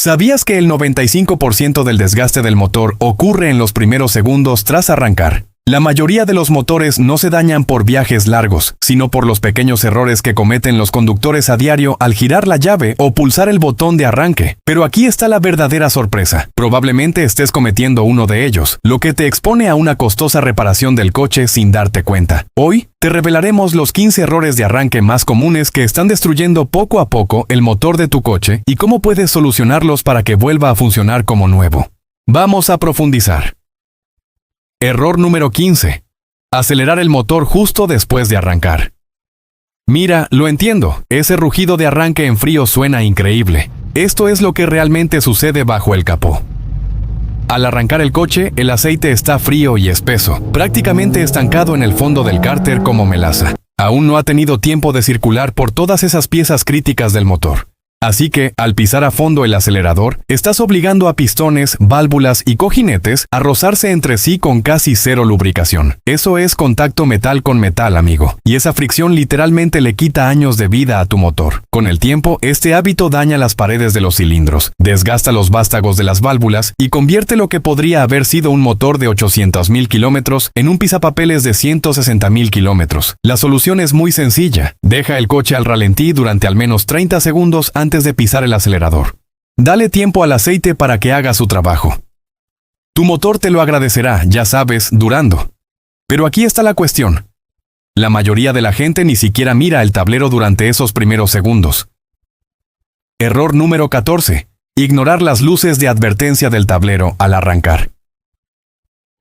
¿Sabías que el 95% del desgaste del motor ocurre en los primeros segundos tras arrancar? La mayoría de los motores no se dañan por viajes largos, sino por los pequeños errores que cometen los conductores a diario al girar la llave o pulsar el botón de arranque. Pero aquí está la verdadera sorpresa. Probablemente estés cometiendo uno de ellos, lo que te expone a una costosa reparación del coche sin darte cuenta. Hoy, te revelaremos los 15 errores de arranque más comunes que están destruyendo poco a poco el motor de tu coche y cómo puedes solucionarlos para que vuelva a funcionar como nuevo. Vamos a profundizar. Error número 15. Acelerar el motor justo después de arrancar. Mira, lo entiendo, ese rugido de arranque en frío suena increíble. Esto es lo que realmente sucede bajo el capó. Al arrancar el coche, el aceite está frío y espeso, prácticamente estancado en el fondo del cárter como melaza. Aún no ha tenido tiempo de circular por todas esas piezas críticas del motor. Así que, al pisar a fondo el acelerador, estás obligando a pistones, válvulas y cojinetes a rozarse entre sí con casi cero lubricación. Eso es contacto metal con metal, amigo. Y esa fricción literalmente le quita años de vida a tu motor. Con el tiempo, este hábito daña las paredes de los cilindros, desgasta los vástagos de las válvulas y convierte lo que podría haber sido un motor de 800,000 kilómetros en un pisapapeles de 160,000 kilómetros. La solución es muy sencilla. Deja el coche al ralentí durante al menos 30 segundos antes de pisar el acelerador. Dale tiempo al aceite para que haga su trabajo. Tu motor te lo agradecerá, ya sabes, durando. Pero aquí está la cuestión. La mayoría de la gente ni siquiera mira el tablero durante esos primeros segundos. Error número 14. Ignorar las luces de advertencia del tablero al arrancar.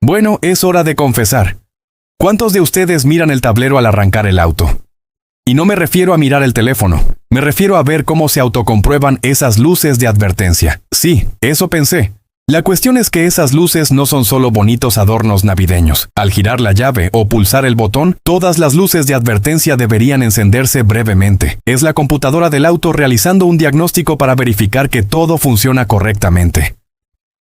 Bueno, es hora de confesar. ¿Cuántos de ustedes miran el tablero al arrancar el auto? Y no me refiero a mirar el teléfono, me refiero a ver cómo se autocomprueban esas luces de advertencia. Sí, eso pensé. La cuestión es que esas luces no son solo bonitos adornos navideños. Al girar la llave o pulsar el botón, todas las luces de advertencia deberían encenderse brevemente. Es la computadora del auto realizando un diagnóstico para verificar que todo funciona correctamente.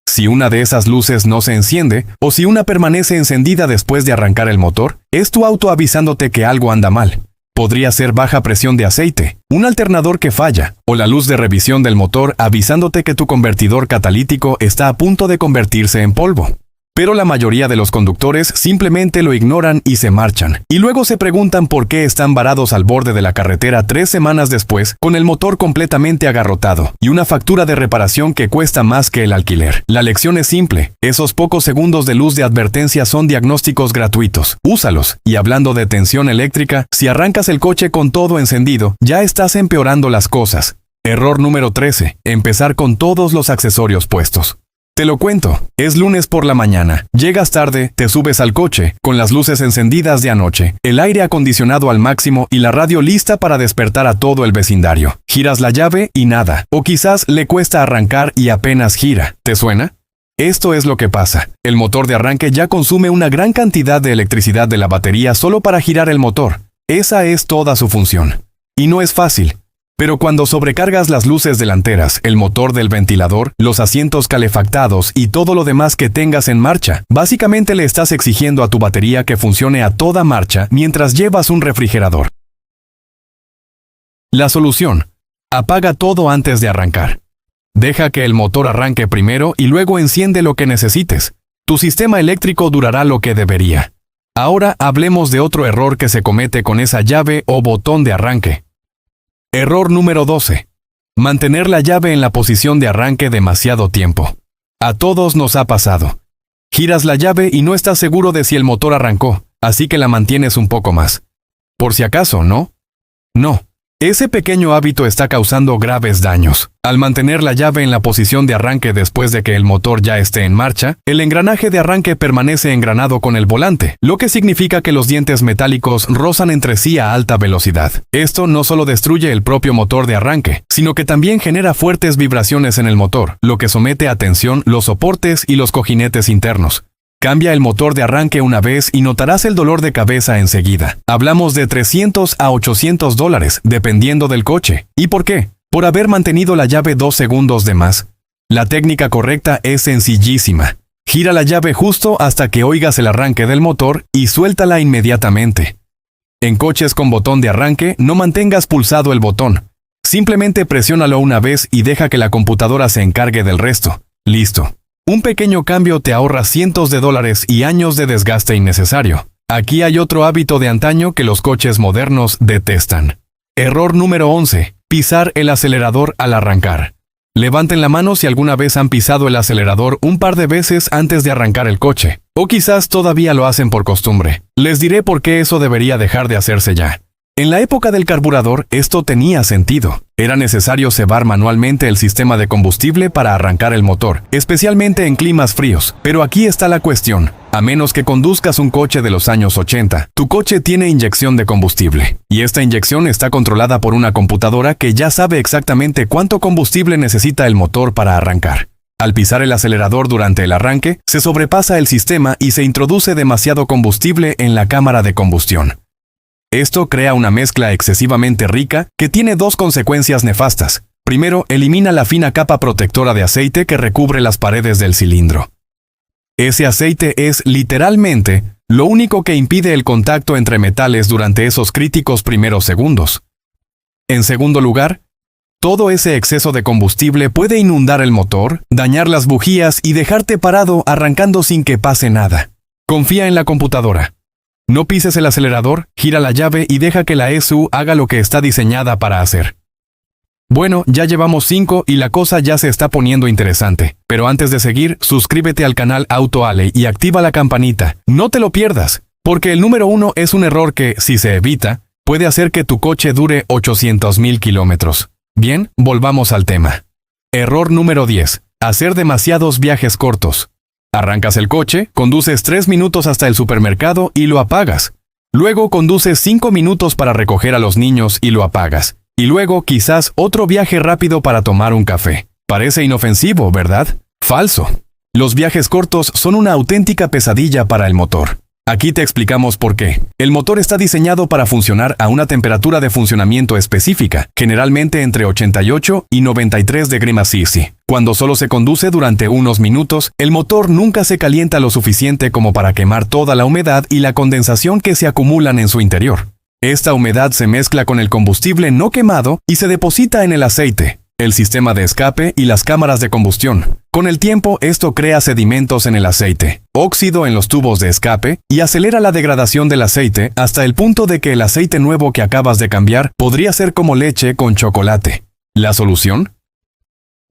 Si una de esas luces no se enciende, o si una permanece encendida después de arrancar el motor, es tu auto avisándote que algo anda mal. Podría ser baja presión de aceite, un alternador que falla, o la luz de revisión del motor avisándote que tu convertidor catalítico está a punto de convertirse en polvo. Pero la mayoría de los conductores simplemente lo ignoran y se marchan, y luego se preguntan por qué están varados al borde de la carretera 3 semanas después, con el motor completamente agarrotado, y una factura de reparación que cuesta más que el alquiler. La lección es simple, esos pocos segundos de luz de advertencia son diagnósticos gratuitos. Úsalos, y hablando de tensión eléctrica, si arrancas el coche con todo encendido, ya estás empeorando las cosas. Error número 13, empezar con todos los accesorios puestos. Te lo cuento, es lunes por la mañana, llegas tarde, te subes al coche, con las luces encendidas de anoche, el aire acondicionado al máximo y la radio lista para despertar a todo el vecindario. Giras la llave y nada, o quizás le cuesta arrancar y apenas gira. ¿Te suena? Esto es lo que pasa. El motor de arranque ya consume una gran cantidad de electricidad de la batería solo para girar el motor. Esa es toda su función. Y no es fácil. Pero cuando sobrecargas las luces delanteras, el motor del ventilador, los asientos calefactados y todo lo demás que tengas en marcha, básicamente le estás exigiendo a tu batería que funcione a toda marcha mientras llevas un refrigerador. La solución: apaga todo antes de arrancar. Deja que el motor arranque primero y luego enciende lo que necesites. Tu sistema eléctrico durará lo que debería. Ahora hablemos de otro error que se comete con esa llave o botón de arranque. Error número 12. Mantener la llave en la posición de arranque demasiado tiempo. A todos nos ha pasado. Giras la llave y no estás seguro de si el motor arrancó, así que la mantienes un poco más. Por si acaso, ¿no? No. Ese pequeño hábito está causando graves daños. Al mantener la llave en la posición de arranque después de que el motor ya esté en marcha, el engranaje de arranque permanece engranado con el volante, lo que significa que los dientes metálicos rozan entre sí a alta velocidad. Esto no solo destruye el propio motor de arranque, sino que también genera fuertes vibraciones en el motor, lo que somete a tensión los soportes y los cojinetes internos. Cambia el motor de arranque una vez y notarás el dolor de cabeza enseguida. Hablamos de $300 a $800, dependiendo del coche. ¿Y por qué? Por haber mantenido la llave 2 segundos de más. La técnica correcta es sencillísima. Gira la llave justo hasta que oigas el arranque del motor y suéltala inmediatamente. En coches con botón de arranque, no mantengas pulsado el botón. Simplemente presiónalo una vez y deja que la computadora se encargue del resto. Listo. Un pequeño cambio te ahorra cientos de dólares y años de desgaste innecesario. Aquí hay otro hábito de antaño que los coches modernos detestan. Error número 11. Pisar el acelerador al arrancar. Levanten la mano si alguna vez han pisado el acelerador un par de veces antes de arrancar el coche. O quizás todavía lo hacen por costumbre. Les diré por qué eso debería dejar de hacerse ya. En la época del carburador, esto tenía sentido. Era necesario cebar manualmente el sistema de combustible para arrancar el motor, especialmente en climas fríos. Pero aquí está la cuestión. A menos que conduzcas un coche de los años 80, tu coche tiene inyección de combustible. Y esta inyección está controlada por una computadora que ya sabe exactamente cuánto combustible necesita el motor para arrancar. Al pisar el acelerador durante el arranque, se sobrepasa el sistema y se introduce demasiado combustible en la cámara de combustión. Esto crea una mezcla excesivamente rica que tiene dos consecuencias nefastas. Primero, elimina la fina capa protectora de aceite que recubre las paredes del cilindro. Ese aceite es, literalmente, lo único que impide el contacto entre metales durante esos críticos primeros segundos. En segundo lugar, todo ese exceso de combustible puede inundar el motor, dañar las bujías y dejarte parado arrancando sin que pase nada. Confía en la computadora. No pises el acelerador, gira la llave y deja que la ECU haga lo que está diseñada para hacer. Bueno, ya llevamos 5 y la cosa ya se está poniendo interesante. Pero antes de seguir, suscríbete al canal AutoAle y activa la campanita. No te lo pierdas, porque el número 1 es un error que, si se evita, puede hacer que tu coche dure 800,000 kilómetros. Bien, volvamos al tema. Error número 10. Hacer demasiados viajes cortos. Arrancas el coche, conduces 3 minutos hasta el supermercado y lo apagas. Luego conduces 5 minutos para recoger a los niños y lo apagas. Y luego quizás otro viaje rápido para tomar un café. Parece inofensivo, ¿verdad? Falso. Los viajes cortos son una auténtica pesadilla para el motor. Aquí te explicamos por qué. El motor está diseñado para funcionar a una temperatura de funcionamiento específica, generalmente entre 88 y 93 degrees Celsius. Cuando solo se conduce durante unos minutos, el motor nunca se calienta lo suficiente como para quemar toda la humedad y la condensación que se acumulan en su interior. Esta humedad se mezcla con el combustible no quemado y se deposita en el aceite, el sistema de escape y las cámaras de combustión. Con el tiempo, esto crea sedimentos en el aceite, óxido en los tubos de escape y acelera la degradación del aceite hasta el punto de que el aceite nuevo que acabas de cambiar podría ser como leche con chocolate. ¿La solución?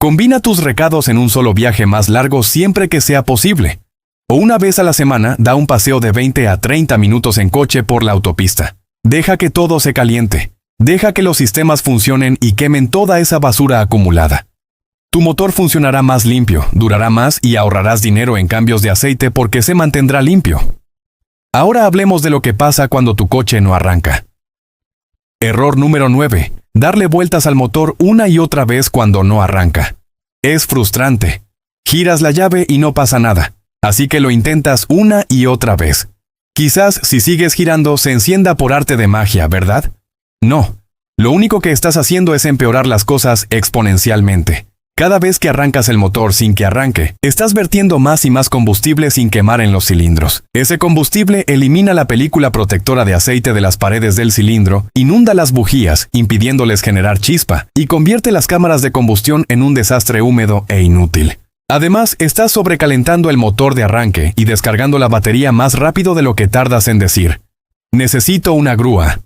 Combina tus recados en un solo viaje más largo siempre que sea posible. O una vez a la semana, da un paseo de 20 a 30 minutos en coche por la autopista. Deja que todo se caliente. Deja que los sistemas funcionen y quemen toda esa basura acumulada. Tu motor funcionará más limpio, durará más y ahorrarás dinero en cambios de aceite porque se mantendrá limpio. Ahora hablemos de lo que pasa cuando tu coche no arranca. Error número 9. Darle vueltas al motor una y otra vez cuando no arranca. Es frustrante. Giras la llave y no pasa nada, así que lo intentas una y otra vez. Quizás si sigues girando se encienda por arte de magia, ¿verdad? No. Lo único que estás haciendo es empeorar las cosas exponencialmente. Cada vez que arrancas el motor sin que arranque, estás vertiendo más y más combustible sin quemar en los cilindros. Ese combustible elimina la película protectora de aceite de las paredes del cilindro, inunda las bujías, impidiéndoles generar chispa, y convierte las cámaras de combustión en un desastre húmedo e inútil. Además, estás sobrecalentando el motor de arranque y descargando la batería más rápido de lo que tardas en decir: necesito una grúa.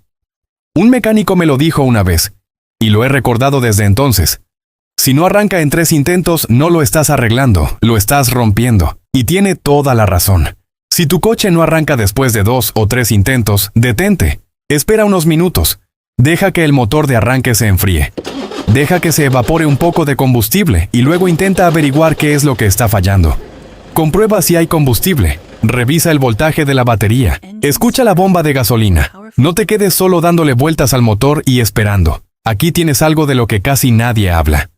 Un mecánico me lo dijo una vez, y lo he recordado desde entonces. Si no arranca en 3 intentos, no lo estás arreglando, lo estás rompiendo. Y tiene toda la razón. Si tu coche no arranca después de 2 o 3 intentos, detente. Espera unos minutos. Deja que el motor de arranque se enfríe. Deja que se evapore un poco de combustible y luego intenta averiguar qué es lo que está fallando. Comprueba si hay combustible. Revisa el voltaje de la batería. Escucha la bomba de gasolina. No te quedes solo dándole vueltas al motor y esperando. Aquí tienes algo de lo que casi nadie habla.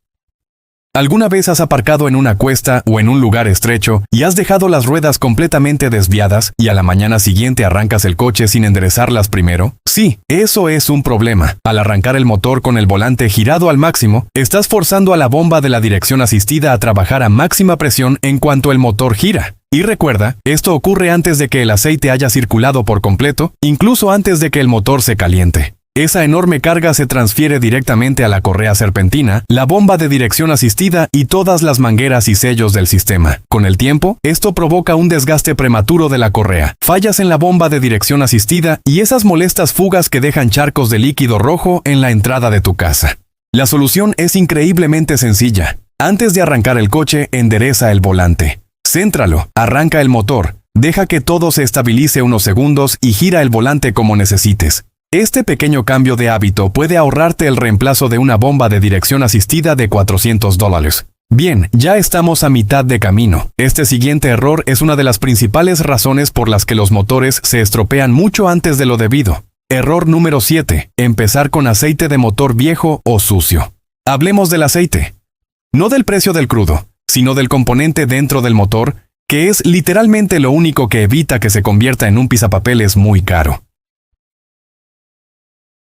¿Alguna vez has aparcado en una cuesta o en un lugar estrecho y has dejado las ruedas completamente desviadas y a la mañana siguiente arrancas el coche sin enderezarlas primero? Sí, eso es un problema. Al arrancar el motor con el volante girado al máximo, estás forzando a la bomba de la dirección asistida a trabajar a máxima presión en cuanto el motor gira. Y recuerda, esto ocurre antes de que el aceite haya circulado por completo, incluso antes de que el motor se caliente. Esa enorme carga se transfiere directamente a la correa serpentina, la bomba de dirección asistida y todas las mangueras y sellos del sistema. Con el tiempo, esto provoca un desgaste prematuro de la correa, fallas en la bomba de dirección asistida y esas molestas fugas que dejan charcos de líquido rojo en la entrada de tu casa. La solución es increíblemente sencilla. Antes de arrancar el coche, endereza el volante. Céntralo, arranca el motor, deja que todo se estabilice unos segundos y gira el volante como necesites. Este pequeño cambio de hábito puede ahorrarte el reemplazo de una bomba de dirección asistida de $400. Bien, ya estamos a mitad de camino. Este siguiente error es una de las principales razones por las que los motores se estropean mucho antes de lo debido. Error número 7. Empezar con aceite de motor viejo o sucio. Hablemos del aceite. No del precio del crudo, sino del componente dentro del motor, que es literalmente lo único que evita que se convierta en un pisapapeles muy caro.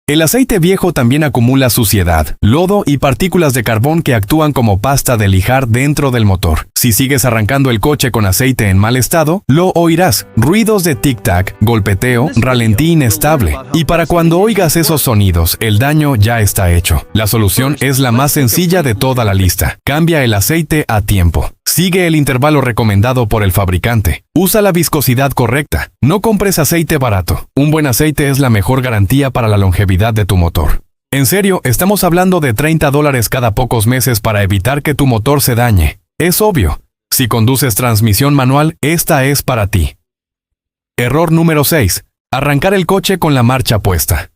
El aceite viejo también acumula suciedad, lodo y partículas de carbón que actúan como pasta de lijar dentro del motor. Si sigues arrancando el coche con aceite en mal estado, lo oirás. Ruidos de tic-tac, golpeteo, ralentí inestable. Y para cuando oigas esos sonidos, el daño ya está hecho. La solución es la más sencilla de toda la lista. Cambia el aceite a tiempo. Sigue el intervalo recomendado por el fabricante. Usa la viscosidad correcta. No compres aceite barato. Un buen aceite es la mejor garantía para la longevidad de tu motor. En serio, estamos hablando de $30 cada pocos meses para evitar que tu motor se dañe. Es obvio. Si conduces transmisión manual, esta es para ti. Error número 6. Arrancar el coche con la marcha puesta.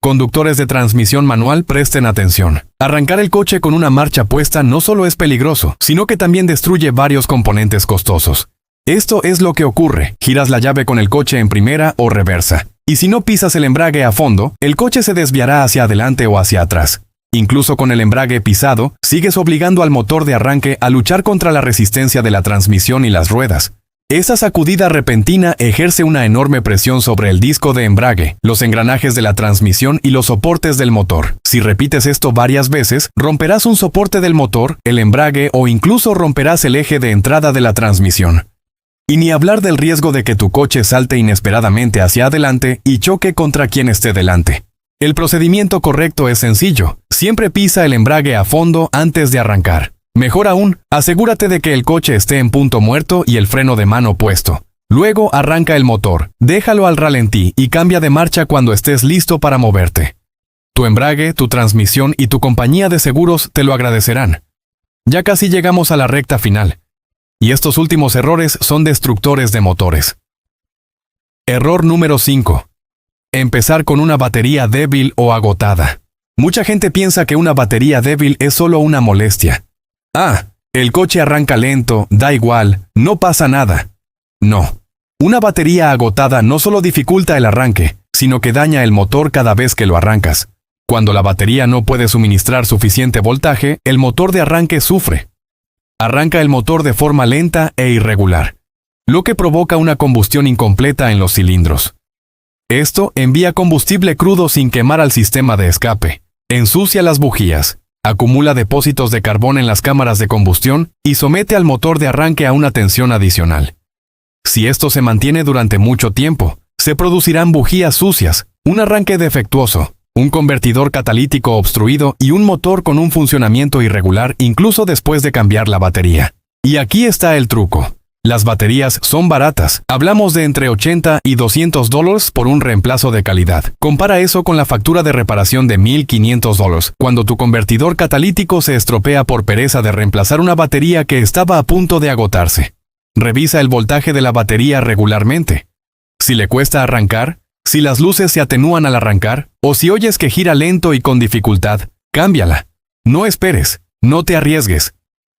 Conductores de transmisión manual, presten atención. Arrancar el coche con una marcha puesta no solo es peligroso, sino que también destruye varios componentes costosos. Esto es lo que ocurre. Giras la llave con el coche en primera o reversa. Y si no pisas el embrague a fondo, el coche se desviará hacia adelante o hacia atrás. Incluso con el embrague pisado, sigues obligando al motor de arranque a luchar contra la resistencia de la transmisión y las ruedas. Esa sacudida repentina ejerce una enorme presión sobre el disco de embrague, los engranajes de la transmisión y los soportes del motor. Si repites esto varias veces, romperás un soporte del motor, el embrague o incluso romperás el eje de entrada de la transmisión. Y ni hablar del riesgo de que tu coche salte inesperadamente hacia adelante y choque contra quien esté delante. El procedimiento correcto es sencillo. Siempre pisa el embrague a fondo antes de arrancar. Mejor aún, asegúrate de que el coche esté en punto muerto y el freno de mano puesto. Luego arranca el motor, déjalo al ralentí y cambia de marcha cuando estés listo para moverte. Tu embrague, tu transmisión y tu compañía de seguros te lo agradecerán. Ya casi llegamos a la recta final. Y estos últimos errores son destructores de motores. Error número 5. Empezar con una batería débil o agotada. Mucha gente piensa que una batería débil es solo una molestia. El coche arranca lento, da igual, no pasa nada. No. Una batería agotada no solo dificulta el arranque, sino que daña el motor cada vez que lo arrancas. Cuando la batería no puede suministrar suficiente voltaje, el motor de arranque sufre. Arranca el motor de forma lenta e irregular, lo que provoca una combustión incompleta en los cilindros. Esto envía combustible crudo sin quemar al sistema de escape, ensucia las bujías, acumula depósitos de carbón en las cámaras de combustión y somete al motor de arranque a una tensión adicional. Si esto se mantiene durante mucho tiempo, se producirán bujías sucias, un arranque defectuoso, un convertidor catalítico obstruido y un motor con un funcionamiento irregular incluso después de cambiar la batería. Y aquí está el truco. Las baterías son baratas. Hablamos de entre $80 y $200 por un reemplazo de calidad. Compara eso con la factura de reparación de $1,500, cuando tu convertidor catalítico se estropea por pereza de reemplazar una batería que estaba a punto de agotarse. Revisa el voltaje de la batería regularmente. Si le cuesta arrancar, si las luces se atenúan al arrancar, o si oyes que gira lento y con dificultad, cámbiala. No esperes, no te arriesgues.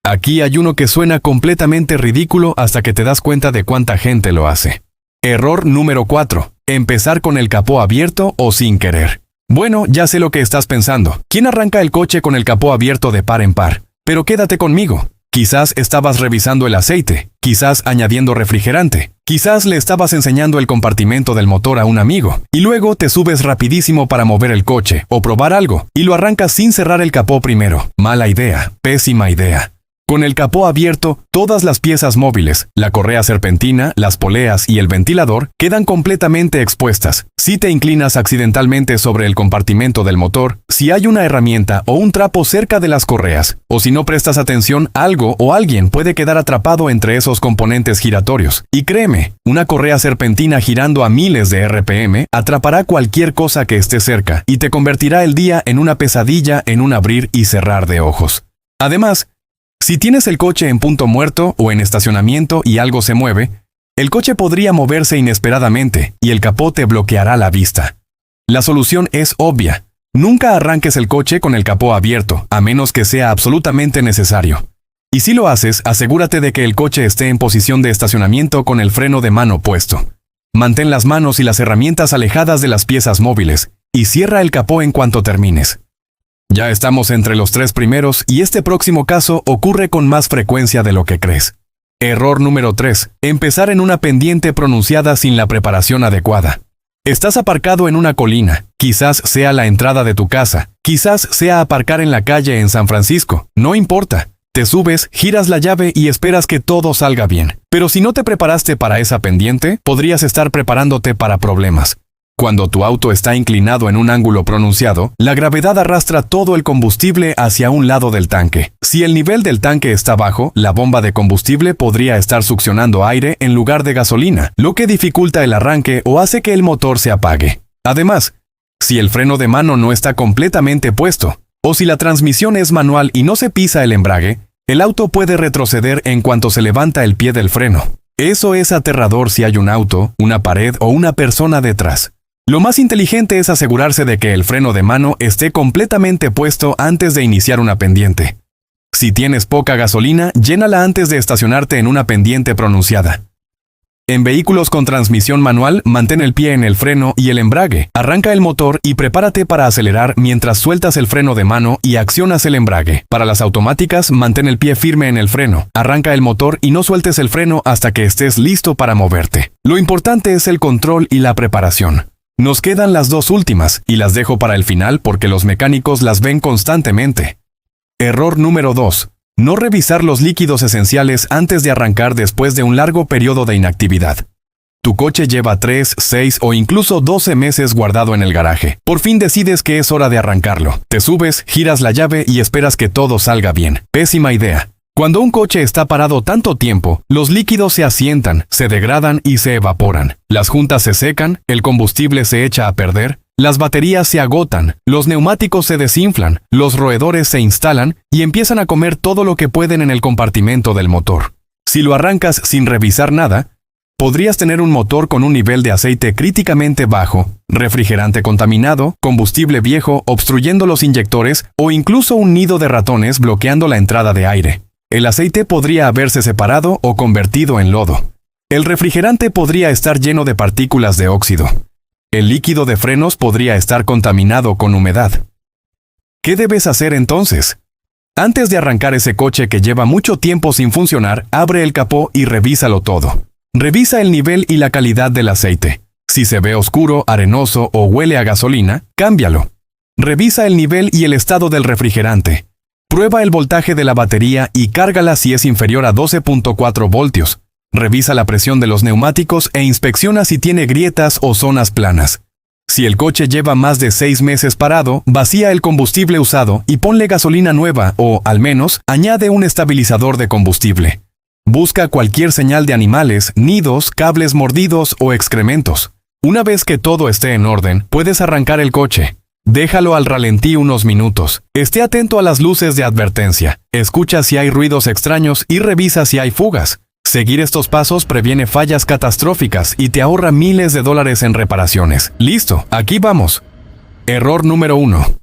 Aquí hay uno que suena completamente ridículo hasta que te das cuenta de cuánta gente lo hace. Error número 4. Empezar con el capó abierto o sin querer. Bueno, ya sé lo que estás pensando. ¿Quién arranca el coche con el capó abierto de par en par? Pero quédate conmigo. Quizás estabas revisando el aceite, quizás añadiendo refrigerante, quizás le estabas enseñando el compartimento del motor a un amigo, y luego te subes rapidísimo para mover el coche o probar algo, y lo arrancas sin cerrar el capó primero. Mala idea, pésima idea. Con el capó abierto, todas las piezas móviles, la correa serpentina, las poleas y el ventilador quedan completamente expuestas. Si te inclinas accidentalmente sobre el compartimento del motor, si hay una herramienta o un trapo cerca de las correas, o si no prestas atención, algo o alguien puede quedar atrapado entre esos componentes giratorios. Y créeme, una correa serpentina girando a miles de RPM atrapará cualquier cosa que esté cerca y te convertirá el día en una pesadilla en un abrir y cerrar de ojos. Además, si tienes el coche en punto muerto o en estacionamiento y algo se mueve, el coche podría moverse inesperadamente y el capó te bloqueará la vista. La solución es obvia. Nunca arranques el coche con el capó abierto, a menos que sea absolutamente necesario. Y si lo haces, asegúrate de que el coche esté en posición de estacionamiento con el freno de mano puesto. Mantén las manos y las herramientas alejadas de las piezas móviles y cierra el capó en cuanto termines. Ya estamos entre los 3 primeros y este próximo caso ocurre con más frecuencia de lo que crees. Error número 3. Empezar en una pendiente pronunciada sin la preparación adecuada. Estás aparcado en una colina, quizás sea la entrada de tu casa, quizás sea aparcar en la calle en San Francisco, no importa. Te subes, giras la llave y esperas que todo salga bien. Pero si no te preparaste para esa pendiente, podrías estar preparándote para problemas. Cuando tu auto está inclinado en un ángulo pronunciado, la gravedad arrastra todo el combustible hacia un lado del tanque. Si el nivel del tanque está bajo, la bomba de combustible podría estar succionando aire en lugar de gasolina, lo que dificulta el arranque o hace que el motor se apague. Además, si el freno de mano no está completamente puesto, o si la transmisión es manual y no se pisa el embrague, el auto puede retroceder en cuanto se levanta el pie del freno. Eso es aterrador si hay un auto, una pared o una persona detrás. Lo más inteligente es asegurarse de que el freno de mano esté completamente puesto antes de iniciar una pendiente. Si tienes poca gasolina, llénala antes de estacionarte en una pendiente pronunciada. En vehículos con transmisión manual, mantén el pie en el freno y el embrague, arranca el motor y prepárate para acelerar mientras sueltas el freno de mano y accionas el embrague. Para las automáticas, mantén el pie firme en el freno, arranca el motor y no sueltes el freno hasta que estés listo para moverte. Lo importante es el control y la preparación. Nos quedan las 2 últimas, y las dejo para el final porque los mecánicos las ven constantemente. Error número 2. No revisar los líquidos esenciales antes de arrancar después de un largo periodo de inactividad. Tu coche lleva 3, 6 o incluso 12 meses guardado en el garaje. Por fin decides que es hora de arrancarlo. Te subes, giras la llave y esperas que todo salga bien. Pésima idea. Cuando un coche está parado tanto tiempo, los líquidos se asientan, se degradan y se evaporan. Las juntas se secan, el combustible se echa a perder, las baterías se agotan, los neumáticos se desinflan, los roedores se instalan y empiezan a comer todo lo que pueden en el compartimento del motor. Si lo arrancas sin revisar nada, podrías tener un motor con un nivel de aceite críticamente bajo, refrigerante contaminado, combustible viejo obstruyendo los inyectores o incluso un nido de ratones bloqueando la entrada de aire. El aceite podría haberse separado o convertido en lodo. El refrigerante podría estar lleno de partículas de óxido. El líquido de frenos podría estar contaminado con humedad. ¿Qué debes hacer entonces? Antes de arrancar ese coche que lleva mucho tiempo sin funcionar, abre el capó y revísalo todo. Revisa el nivel y la calidad del aceite. Si se ve oscuro, arenoso o huele a gasolina, cámbialo. Revisa el nivel y el estado del refrigerante. Prueba el voltaje de la batería y cárgala si es inferior a 12.4 voltios. Revisa la presión de los neumáticos e inspecciona si tiene grietas o zonas planas. Si el coche lleva más de 6 meses parado, vacía el combustible usado y ponle gasolina nueva o, al menos, añade un estabilizador de combustible. Busca cualquier señal de animales, nidos, cables mordidos o excrementos. Una vez que todo esté en orden, puedes arrancar el coche. Déjalo al ralentí unos minutos. Esté atento a las luces de advertencia. Escucha si hay ruidos extraños y revisa si hay fugas. Seguir estos pasos previene fallas catastróficas y te ahorra miles de dólares en reparaciones. Listo, aquí vamos. Error número 1.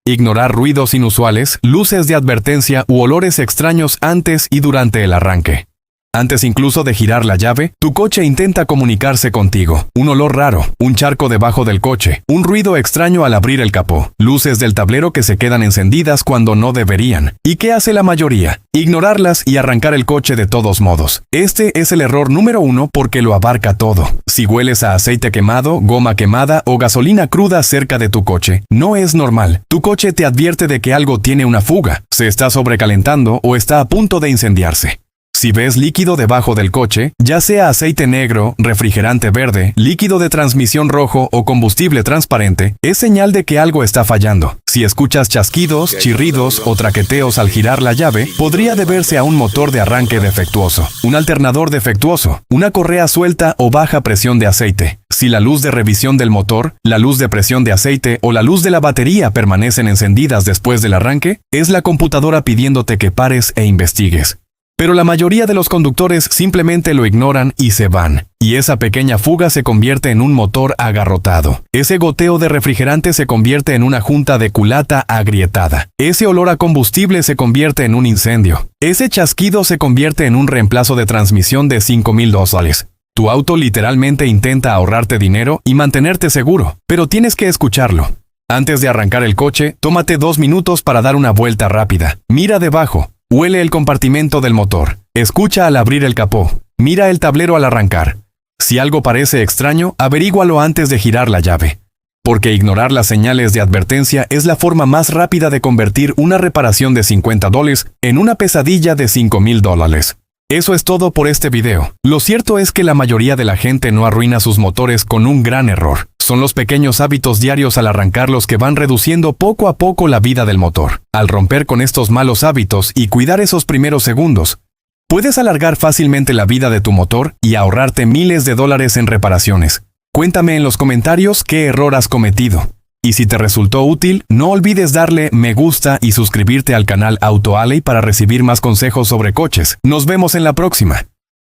Ignorar ruidos inusuales, luces de advertencia u olores extraños antes y durante el arranque. Antes incluso de girar la llave, tu coche intenta comunicarse contigo. Un olor raro, un charco debajo del coche, un ruido extraño al abrir el capó, luces del tablero que se quedan encendidas cuando no deberían. ¿Y qué hace la mayoría? Ignorarlas y arrancar el coche de todos modos. Este es el error número 1 porque lo abarca todo. Si hueles a aceite quemado, goma quemada o gasolina cruda cerca de tu coche, no es normal. Tu coche te advierte de que algo tiene una fuga, se está sobrecalentando o está a punto de incendiarse. Si ves líquido debajo del coche, ya sea aceite negro, refrigerante verde, líquido de transmisión rojo o combustible transparente, es señal de que algo está fallando. Si escuchas chasquidos, chirridos o traqueteos al girar la llave, podría deberse a un motor de arranque defectuoso, un alternador defectuoso, una correa suelta o baja presión de aceite. Si la luz de revisión del motor, la luz de presión de aceite o la luz de la batería permanecen encendidas después del arranque, es la computadora pidiéndote que pares e investigues. Pero la mayoría de los conductores simplemente lo ignoran y se van. Y esa pequeña fuga se convierte en un motor agarrotado. Ese goteo de refrigerante se convierte en una junta de culata agrietada. Ese olor a combustible se convierte en un incendio. Ese chasquido se convierte en un reemplazo de transmisión de $5,000. Tu auto literalmente intenta ahorrarte dinero y mantenerte seguro, pero tienes que escucharlo. Antes de arrancar el coche, tómate 2 minutos para dar una vuelta rápida. Mira debajo. Huele el compartimento del motor. Escucha al abrir el capó. Mira el tablero al arrancar. Si algo parece extraño, averígualo antes de girar la llave. Porque ignorar las señales de advertencia es la forma más rápida de convertir una reparación de $50 en una pesadilla de $5,000. Eso es todo por este video. Lo cierto es que la mayoría de la gente no arruina sus motores con un gran error. Son los pequeños hábitos diarios al arrancarlos que van reduciendo poco a poco la vida del motor. Al romper con estos malos hábitos y cuidar esos primeros segundos, puedes alargar fácilmente la vida de tu motor y ahorrarte miles de dólares en reparaciones. Cuéntame en los comentarios qué error has cometido. Y si te resultó útil, no olvides darle me gusta y suscribirte al canal AutoAlley para recibir más consejos sobre coches. Nos vemos en la próxima.